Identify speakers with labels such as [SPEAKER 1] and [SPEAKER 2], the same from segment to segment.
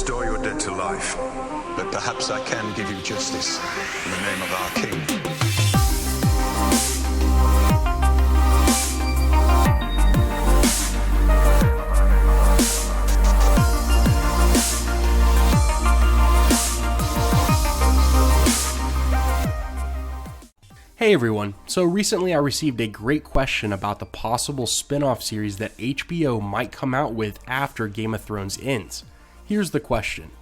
[SPEAKER 1] restore your dead to life.
[SPEAKER 2] But perhaps I can give you justice in the name of our king.
[SPEAKER 3] Hey everyone, so recently I received a great question about the possible spin-off series that HBO might come out with after Game of Thrones ends. Here's the question.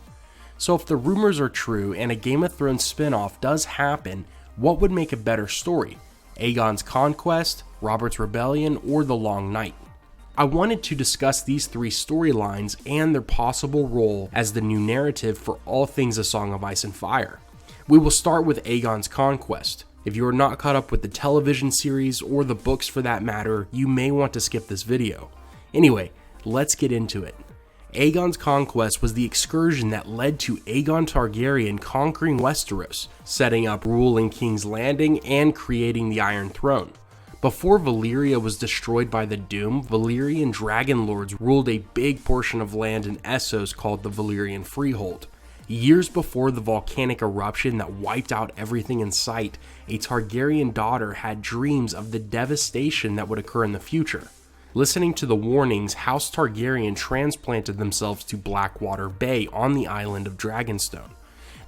[SPEAKER 3] So if the rumors are true and a Game of Thrones spin-off does happen, what would make a better story? Aegon's Conquest, Robert's Rebellion, or The Long Night? I wanted to discuss these three storylines and their possible role as the new narrative for all things A Song of Ice and Fire. We will start with Aegon's Conquest. If you are not caught up with the television series or the books for that matter, you may want to skip this video. Anyway, let's get into it. Aegon's Conquest was the excursion that led to Aegon Targaryen conquering Westeros, setting up rule in King's Landing and creating the Iron Throne. Before Valyria was destroyed by the Doom, Valyrian dragon lords ruled a big portion of land in Essos called the Valyrian Freehold. Years before the volcanic eruption that wiped out everything in sight, a Targaryen daughter had dreams of the devastation that would occur in the future. Listening to the warnings, House Targaryen transplanted themselves to Blackwater Bay on the island of Dragonstone.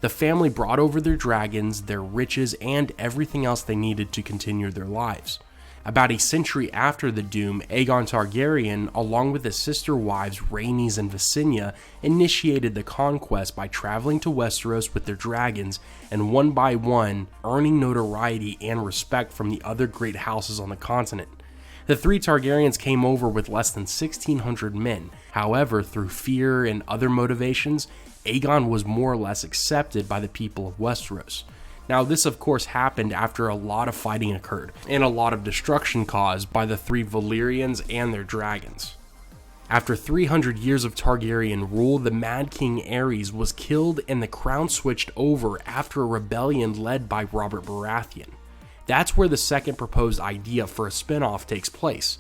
[SPEAKER 3] The family brought over their dragons, their riches, and everything else they needed to continue their lives. About a century after the Doom, Aegon Targaryen, along with his sister wives Rhaenys and Visenya, initiated the conquest by traveling to Westeros with their dragons and one by one earning notoriety and respect from the other great houses on the continent. The three Targaryens came over with less than 1,600 men. However, through fear and other motivations, Aegon was more or less accepted by the people of Westeros. Now, this of course happened after a lot of fighting occurred, and a lot of destruction caused by the three Valyrians and their dragons. After 300 years of Targaryen rule, the Mad King Aerys was killed and the crown switched over after a rebellion led by Robert Baratheon. That's where the second proposed idea for a spin-off takes place.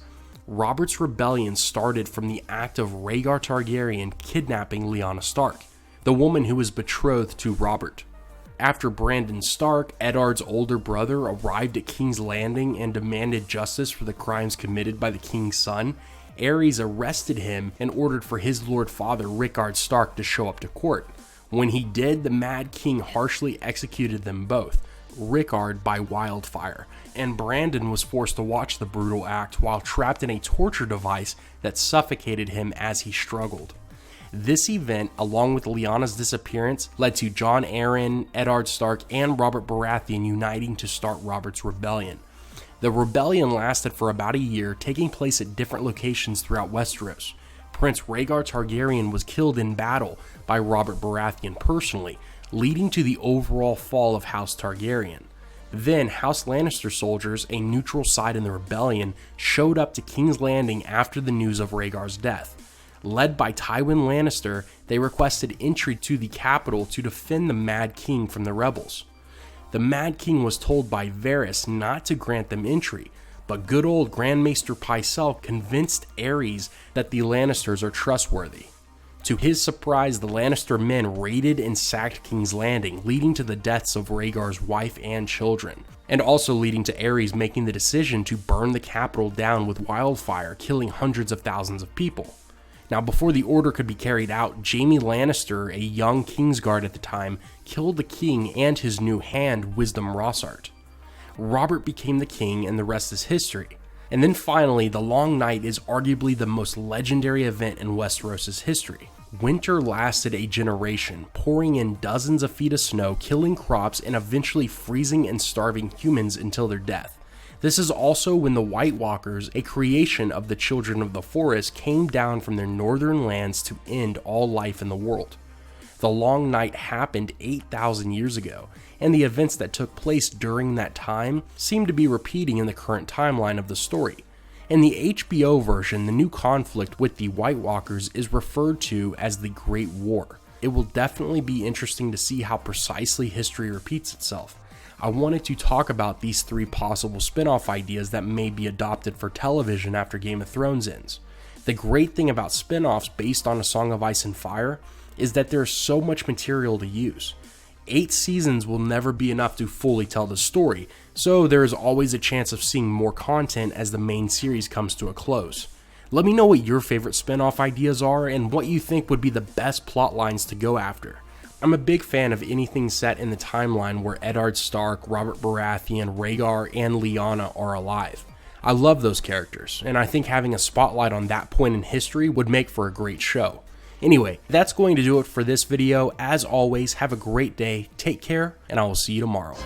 [SPEAKER 3] Robert's rebellion started from the act of Rhaegar Targaryen kidnapping Lyanna Stark, the woman who was betrothed to Robert. After Brandon Stark, Eddard's older brother, arrived at King's Landing and demanded justice for the crimes committed by the king's son, Aerys arrested him and ordered for his lord father Rickard Stark to show up to court. When he did, the Mad King harshly executed them both, Rickard by wildfire, and Brandon was forced to watch the brutal act while trapped in a torture device that suffocated him as he struggled. This event, along with Lyanna's disappearance, led to Jon Arryn, Eddard Stark, and Robert Baratheon uniting to start Robert's Rebellion. The rebellion lasted for about a year, taking place at different locations throughout Westeros. Prince Rhaegar Targaryen was killed in battle by Robert Baratheon personally, leading to the overall fall of House Targaryen. Then, House Lannister soldiers, a neutral side in the rebellion, showed up to King's Landing after the news of Rhaegar's death. Led by Tywin Lannister, they requested entry to the capital to defend the Mad King from the rebels. The Mad King was told by Varys not to grant them entry, but good old Grand Maester Pycelle convinced Aerys that the Lannisters are trustworthy. To his surprise, the Lannister men raided and sacked King's Landing, leading to the deaths of Rhaegar's wife and children, and also leading to Aerys making the decision to burn the capital down with wildfire, killing hundreds of thousands of people. Now, before the order could be carried out, Jaime Lannister, a young Kingsguard at the time, killed the king and his new hand, Wisdom Rossart. Robert became the king, and the rest is history. And then finally, the Long Night is arguably the most legendary event in Westeros' history. Winter lasted a generation, pouring in dozens of feet of snow, killing crops, and eventually freezing and starving humans until their death. This is also when the White Walkers, a creation of the Children of the Forest, came down from their northern lands to end all life in the world. The Long Night happened 8,000 years ago, and the events that took place during that time seem to be repeating in the current timeline of the story. In the HBO version, the new conflict with the White Walkers is referred to as the Great War. It will definitely be interesting to see how precisely history repeats itself. I wanted to talk about these three possible spin-off ideas that may be adopted for television after Game of Thrones ends. The great thing about spin-offs based on A Song of Ice and Fire is that there's so much material to use. 8 seasons will never be enough to fully tell the story, so there is always a chance of seeing more content as the main series comes to a close. Let me know what your favorite spin-off ideas are and what you think would be the best plot lines to go after. I'm a big fan of anything set in the timeline where Eddard Stark, Robert Baratheon, Rhaegar, and Lyanna are alive. I love those characters, and I think having a spotlight on that point in history would make for a great show. Anyway, that's going to do it for this video. As always, have a great day, take care, and I will see you tomorrow.